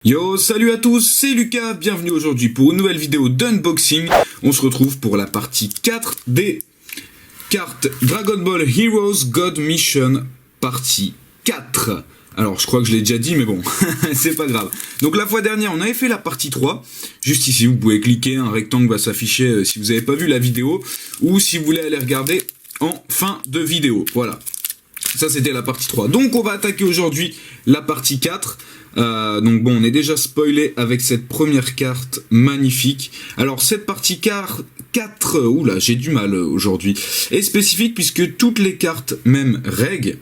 Yo, salut à tous, c'est Lucas, bienvenue aujourd'hui pour une nouvelle vidéo d'unboxing. On se retrouve pour la partie 4 des cartes Dragon Ball Heroes God Mission partie 4. Alors je crois que je l'ai déjà dit mais bon, c'est pas grave. Donc la fois dernière on avait fait la partie 3. Juste ici vous pouvez cliquer, un rectangle va s'afficher si vous n'avez pas vu la vidéo. Ou si vous voulez aller regarder en fin de vidéo, voilà. Ça c'était la partie 3. Donc on va attaquer aujourd'hui la partie 4. Donc bon, on est déjà spoilé avec cette première carte magnifique. Alors cette partie 4, oula, j'ai du mal aujourd'hui, est spécifique puisque toutes les cartes, même règles,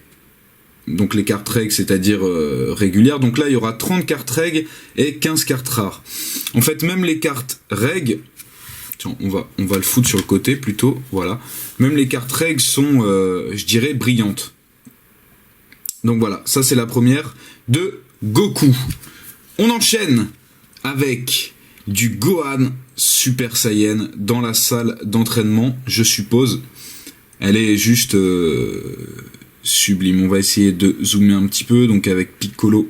donc les cartes règles, c'est-à-dire régulières, donc là il y aura 30 cartes règles et 15 cartes rares. En fait, même les cartes règles, tiens, on va le foutre sur le côté plutôt, voilà. Même les cartes règles sont, je dirais, brillantes. Donc voilà, ça c'est la première de Goku. On enchaîne avec du Gohan Super Saiyan dans la salle d'entraînement, je suppose. Elle est juste sublime. On va essayer de zoomer un petit peu, donc avec Piccolo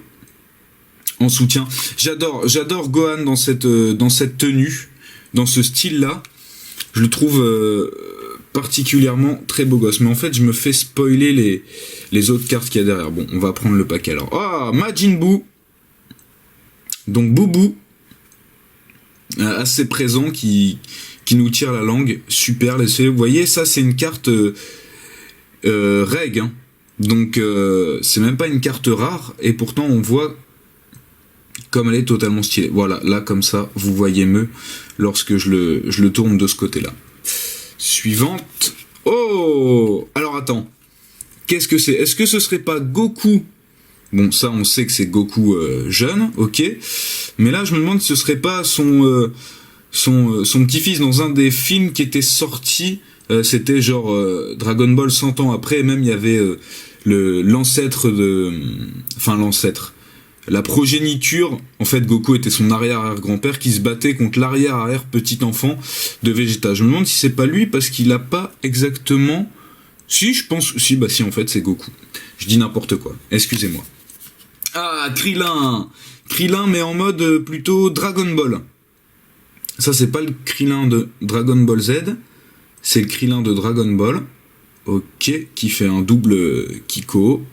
en soutien. J'adore Gohan dans cette tenue, dans ce style-là. Je le trouve particulièrement très beau gosse. Mais en fait, je me fais spoiler les autres cartes qu'il y a derrière. Bon, on va prendre le paquet alors. Ah, Majin Buu. Donc Boubou, assez présent, qui nous tire la langue. Super, vous voyez, ça c'est une carte reg. Hein. Donc c'est même pas une carte rare. Et pourtant on voit comme elle est totalement stylée. Voilà, là comme ça, vous voyez mieux lorsque je le tourne de ce côté-là. Suivante. Oh! Alors attends. Qu'est-ce que c'est? Est-ce que ce serait pas Goku? Bon, ça on sait que c'est Goku jeune, ok. Mais là je me demande si ce serait pas son petit-fils dans un des films qui était sorti. C'était genre Dragon Ball 100 ans après. Et même il y avait l'ancêtre de... Enfin l'ancêtre. La progéniture, en fait Goku était son arrière-grand-père qui se battait contre l'arrière-arrière petit enfant de Vegeta. Je me demande si c'est pas lui parce qu'il a pas exactement... Si, je pense... Si, bah si, en fait c'est Goku. Je dis n'importe quoi, excusez-moi. Ah, Krillin, mais en mode plutôt Dragon Ball. Ça c'est pas le Krillin de Dragon Ball Z, c'est le Krillin de Dragon Ball. Ok, qui fait un double Kiko.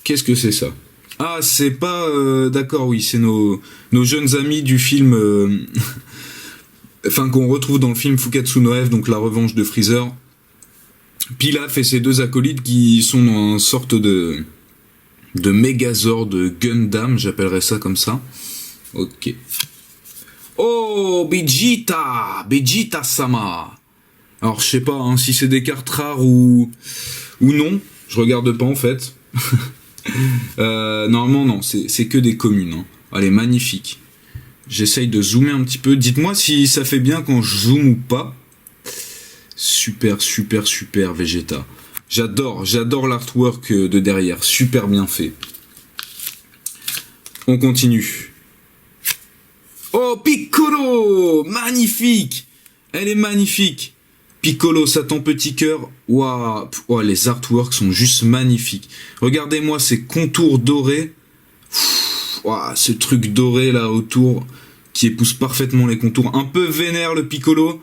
Qu'est-ce que c'est ça? Ah, c'est pas... d'accord, oui, c'est nos jeunes amis du film... enfin, qu'on retrouve dans le film Fukatsu no F, donc la revanche de Freezer. Pilaf et ses deux acolytes qui sont dans une sorte de Megazord, de Gundam, j'appellerais ça comme ça. Ok. Oh, Vegeta-sama. Alors, je sais pas hein, si c'est des cartes rares ou non. Je regarde pas en fait. Normalement non, c'est que des communes. Hein. Elle est magnifique. J'essaye de zoomer un petit peu. Dites-moi si ça fait bien quand je zoome ou pas. Super Vegeta. J'adore l'artwork de derrière. Super bien fait. On continue. Oh, Piccolo! Magnifique! Elle est magnifique. Piccolo, Satan Petit Cœur, waouh, wow, les artworks sont juste magnifiques. Regardez-moi ces contours dorés, wow, ce truc doré là autour qui épouse parfaitement les contours. Un peu vénère le Piccolo.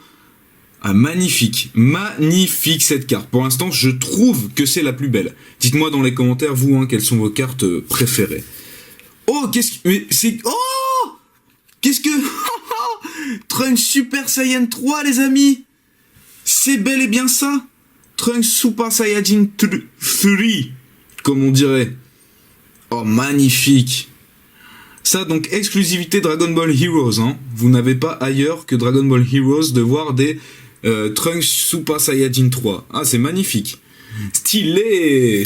Ah, magnifique cette carte. Pour l'instant, je trouve que c'est la plus belle. Dites-moi dans les commentaires, vous, hein, quelles sont vos cartes préférées. Oh, qu'est-ce que... Mais c'est... Oh! Qu'est-ce que... Trunks Super Saiyan 3, les amis! C'est bel et bien ça. Trunks Super Saiyajin 3, comme on dirait. Oh, magnifique. Ça, donc, exclusivité Dragon Ball Heroes. Hein. Vous n'avez pas ailleurs que Dragon Ball Heroes de voir des Trunks Super Saiyajin 3. Ah, c'est magnifique. Stylé.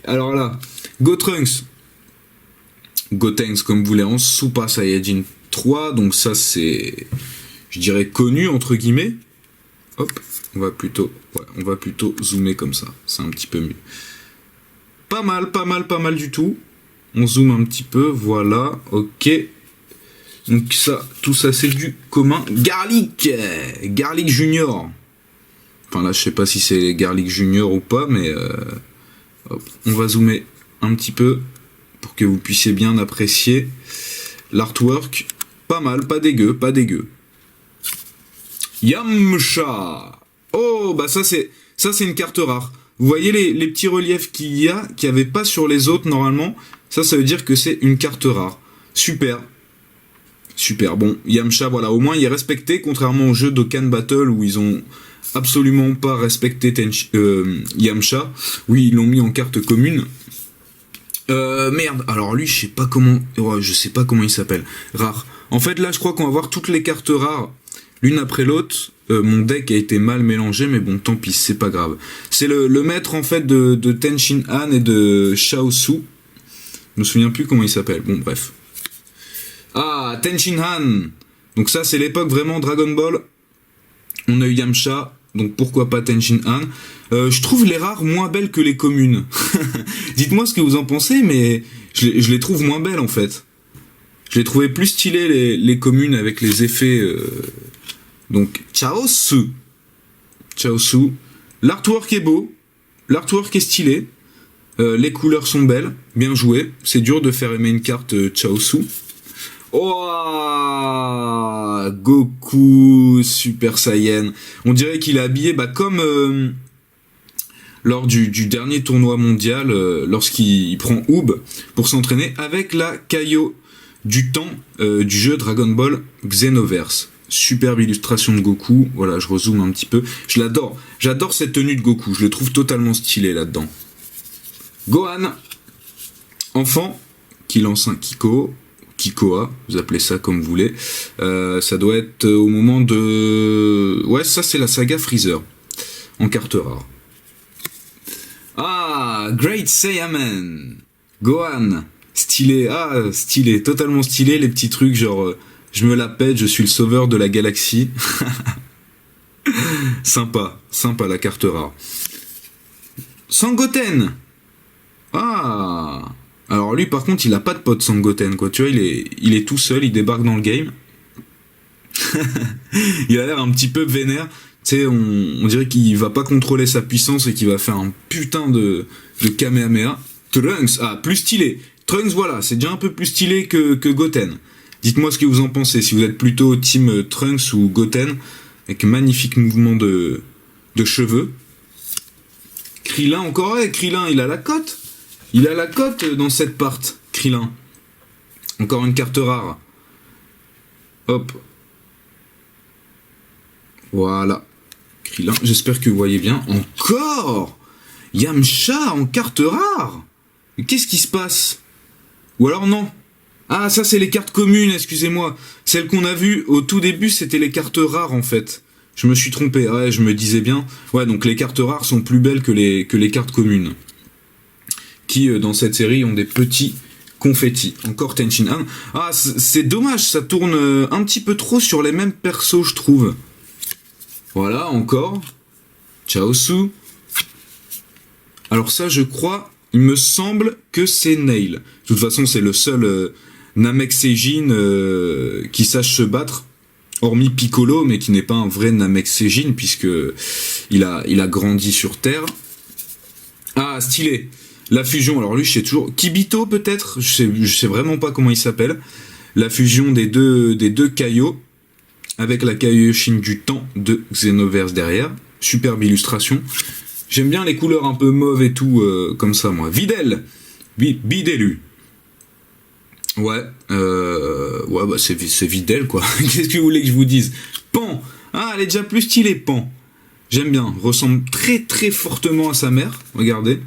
Alors là, Gotenks, comme vous voulez, en Super Saiyajin 3. Donc ça, c'est, je dirais, connu, entre guillemets. Hop, on va plutôt zoomer comme ça, c'est un petit peu mieux. Pas mal du tout. On zoome un petit peu, voilà, ok. Donc ça, tout ça c'est du commun. Garlic Junior. Enfin là, je sais pas si c'est Garlic Junior ou pas, mais hop, on va zoomer un petit peu pour que vous puissiez bien apprécier l'artwork. Pas mal, pas dégueu, pas dégueu. Yamcha. Oh, bah ça c'est une carte rare. Vous voyez les petits reliefs qu'il y a, qu'il n'y avait pas sur les autres normalement. Ça veut dire que c'est une carte rare. Super. Super, bon, Yamcha, voilà, au moins il est respecté, contrairement au jeu d'Okan Battle où ils ont absolument pas respecté Yamcha. Oui, ils l'ont mis en carte commune. Merde, alors lui, je sais pas comment il s'appelle. Rare. En fait, là, je crois qu'on va voir toutes les cartes rares, l'une après l'autre. Mon deck a été mal mélangé, mais bon, tant pis, c'est pas grave. C'est le maître, en fait, de Tenshin Han et de Shao Su. Je me souviens plus comment il s'appelle. Bon, bref. Ah, Tenshin Han. Donc ça, c'est l'époque vraiment Dragon Ball. On a eu Yamcha, donc pourquoi pas Tenshin Han. Je trouve les rares moins belles que les communes. Dites-moi ce que vous en pensez, mais je les trouve moins belles en fait. Je les trouvais plus stylées les communes avec les effets. Donc Chaosu. Chaosu. L'artwork est beau. L'artwork est stylé. Les couleurs sont belles. Bien joué. C'est dur de faire aimer une carte Chaosu. Oh, Goku Super Saiyan. On dirait qu'il est habillé comme lors du dernier tournoi mondial, lorsqu'il prend Oob pour s'entraîner avec la Kaio du temps du jeu Dragon Ball Xenoverse. Superbe illustration de Goku. Voilà, je rezoome un petit peu. Je l'adore. J'adore cette tenue de Goku. Je le trouve totalement stylé là-dedans. Gohan. Enfant qui lance un Kiko. Kikoa, vous appelez ça comme vous voulez. Ça doit être au moment de... Ouais, ça c'est la saga Freezer. En carte rare. Ah, Great Saiyaman. Gohan. Stylé. Ah, stylé. Totalement stylé, les petits trucs genre... je me la pète, je suis le sauveur de la galaxie. Sympa. Sympa la carte rare. Sangoten. Ah... Alors lui par contre il a pas de pote Sangoten quoi, tu vois il est tout seul, il débarque dans le game. Il a l'air un petit peu vénère, tu sais on dirait qu'il va pas contrôler sa puissance et qu'il va faire un putain de Kamehameha. Trunks, ah plus stylé. Trunks voilà, c'est déjà un peu plus stylé que Goten. Dites-moi ce que vous en pensez, si vous êtes plutôt team Trunks ou Goten, avec magnifique mouvement de cheveux. Krillin encore, ouais, Krillin il a la cote. Il a la cote dans cette part, Krillin. Encore une carte rare. Hop. Voilà. Krillin, j'espère que vous voyez bien. Encore Yamcha en carte rare. Qu'est-ce qui se passe? Ou alors non. Ah, ça c'est les cartes communes, excusez-moi. Celles qu'on a vues au tout début, c'était les cartes rares en fait. Je me suis trompé, ouais, je me disais bien. Ouais, donc les cartes rares sont plus belles que les cartes communes. Qui, dans cette série, ont des petits confettis. Encore Tenshin Han. Ah, c'est dommage, ça tourne un petit peu trop sur les mêmes persos, je trouve. Voilà, encore. Chaosu. Alors ça, je crois, il me semble que c'est Nail. De toute façon, c'est le seul Namek Seijin qui sache se battre. Hormis Piccolo, mais qui n'est pas un vrai Namek Seijin, puisque il a grandi sur Terre. Ah, stylé. La fusion, alors lui je sais toujours... Kibito peut-être, je sais vraiment pas comment il s'appelle. La fusion des deux Kaio, avec la Kaioshin du temps de Xenoverse derrière. Superbe illustration. J'aime bien les couleurs un peu mauve et tout, comme ça moi. Videl. Bidelu. Ouais, bah c'est Videl quoi. Qu'est-ce que vous voulez que je vous dise? Pan. Ah, elle est déjà plus stylée, Pan. J'aime bien, ressemble très très fortement à sa mère, regardez.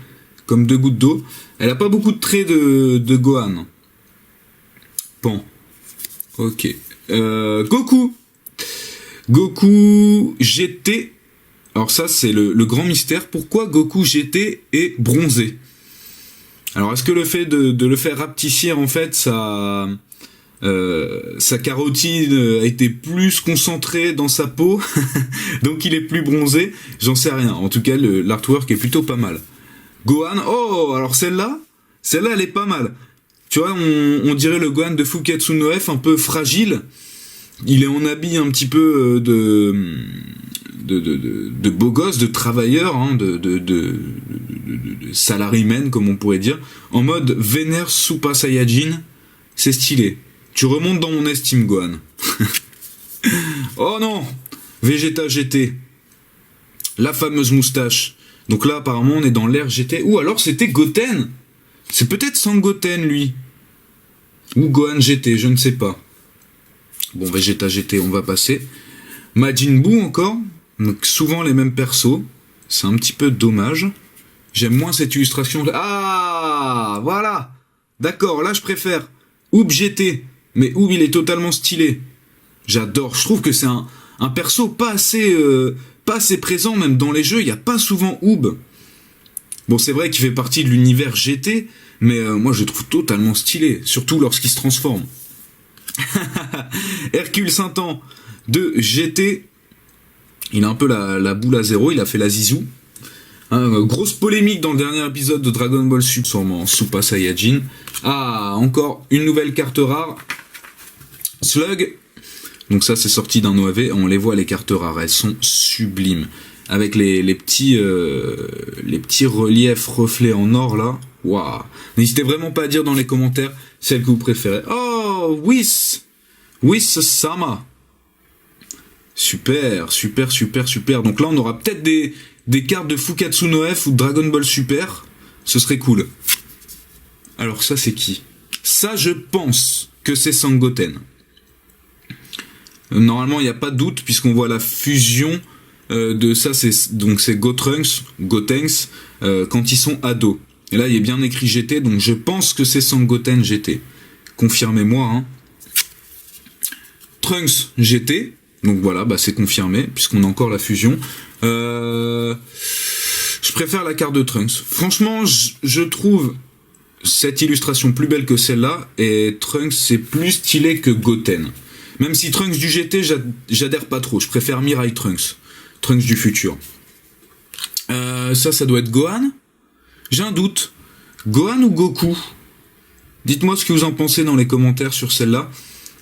Comme 2 gouttes d'eau. Elle a pas beaucoup de traits de Gohan. Pan. Ok. Goku. Goku GT. Alors ça, c'est le grand mystère. Pourquoi Goku GT est bronzé? Alors, est-ce que le fait de le faire rapetissir, en fait, sa carotide a été plus concentrée dans sa peau, donc il est plus bronzé? J'en sais rien. En tout cas, l'artwork est plutôt pas mal. Gohan, oh, alors celle-là, elle est pas mal. Tu vois, on dirait le Gohan de Fuketsu no F, un peu fragile. Il est en habit un petit peu de beaux gosses, de travailleurs, hein, de salarymen, comme on pourrait dire, en mode vénère Super Saiyajin. C'est stylé. Tu remontes dans mon estime, Gohan. Oh non, Vegeta GT. La fameuse moustache. Donc là, apparemment, on est dans l'ère GT. Ou alors, c'était Goten. C'est peut-être Sangoten, lui. Ou Gohan GT, je ne sais pas. Bon, Vegeta GT, on va passer. Majin Buu, encore. Donc, souvent les mêmes persos. C'est un petit peu dommage. J'aime moins cette illustration. Ah, voilà. D'accord, là, je préfère. Oob GT. Mais Oob, il est totalement stylé. J'adore. Je trouve que c'est un perso pas assez présent, même dans les jeux. Il n'y a pas souvent Oob. Bon, c'est vrai qu'il fait partie de l'univers GT, mais moi, je le trouve totalement stylé. Surtout lorsqu'il se transforme. Hercule Saint-An de GT. Il a un peu la boule à zéro. Il a fait la zizou. Grosse polémique dans le dernier épisode de Dragon Ball Super, sûrement Super Saiyajin. Ah, encore une nouvelle carte rare. Slug. Donc ça, c'est sorti d'un OAV. On les voit, les cartes rares. Elles sont sublimes. Avec les petits reliefs reflets en or, là. Waouh. N'hésitez vraiment pas à dire dans les commentaires celle que vous préférez. Oh, Whis Sama. Super, super, super, super. Donc là, on aura peut-être des cartes de Fukatsu no F ou de Dragon Ball Super. Ce serait cool. Alors ça, c'est qui? Ça, je pense que c'est Sangoten. Normalement, il n'y a pas de doute, puisqu'on voit la fusion de ça. C'est Gotenks, quand ils sont ados. Et là, il est bien écrit GT, donc je pense que c'est Sangoten GT. Confirmez-moi, hein. Trunks GT. Donc voilà, bah c'est confirmé, puisqu'on a encore la fusion. Je préfère la carte de Trunks. Franchement, je trouve cette illustration plus belle que celle-là, et Trunks, c'est plus stylé que Goten. Même si Trunks du GT, j'adhère pas trop. Je préfère Mirai Trunks. Trunks du futur. Ça doit être Gohan. J'ai un doute. Gohan ou Goku? Dites-moi ce que vous en pensez dans les commentaires sur celle-là.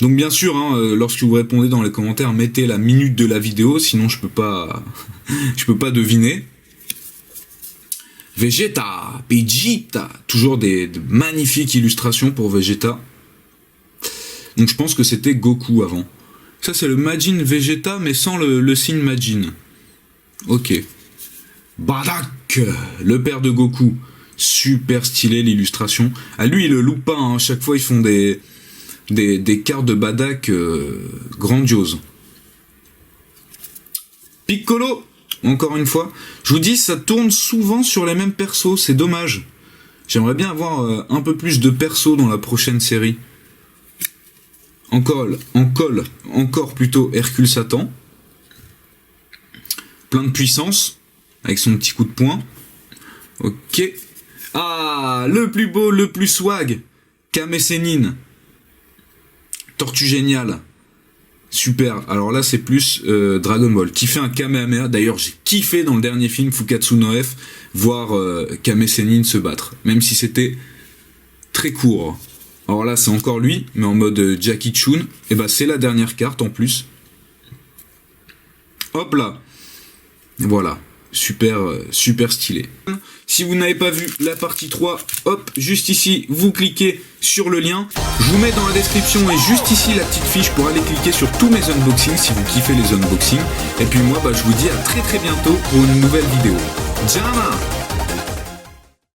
Donc bien sûr, hein, lorsque vous répondez dans les commentaires, mettez la minute de la vidéo, sinon je peux pas deviner. Vegeta, Vegeta, toujours de magnifiques illustrations pour Vegeta. Donc je pense que c'était Goku avant. Ça c'est le Majin Vegeta, mais sans le signe Majin. Ok. Bardock, le père de Goku. Super stylé l'illustration. Ah lui il le loupe pas, hein. Chaque fois ils font des cartes de Bardock grandioses. Piccolo, encore une fois. Je vous dis, ça tourne souvent sur les mêmes persos, c'est dommage. J'aimerais bien avoir un peu plus de persos dans la prochaine série. Encore plutôt Hercule Satan. Plein de puissance, avec son petit coup de poing. Ok. Ah, le plus beau, le plus swag. Kame Sennin. Tortue géniale. Super. Alors là, c'est plus Dragon Ball. Qui fait un Kamehameha. D'ailleurs, j'ai kiffé dans le dernier film Fukatsu no F voir Kame Sennin se battre. Même si c'était très court. Alors là, c'est encore lui, mais en mode Jackie Chun. Et bah, c'est la dernière carte en plus. Hop là. Voilà. Super, super stylé. Si vous n'avez pas vu la partie 3, hop, juste ici, vous cliquez sur le lien. Je vous mets dans la description et juste ici la petite fiche pour aller cliquer sur tous mes unboxings si vous kiffez les unboxings. Et puis moi, bah, je vous dis à très très bientôt pour une nouvelle vidéo. Jama!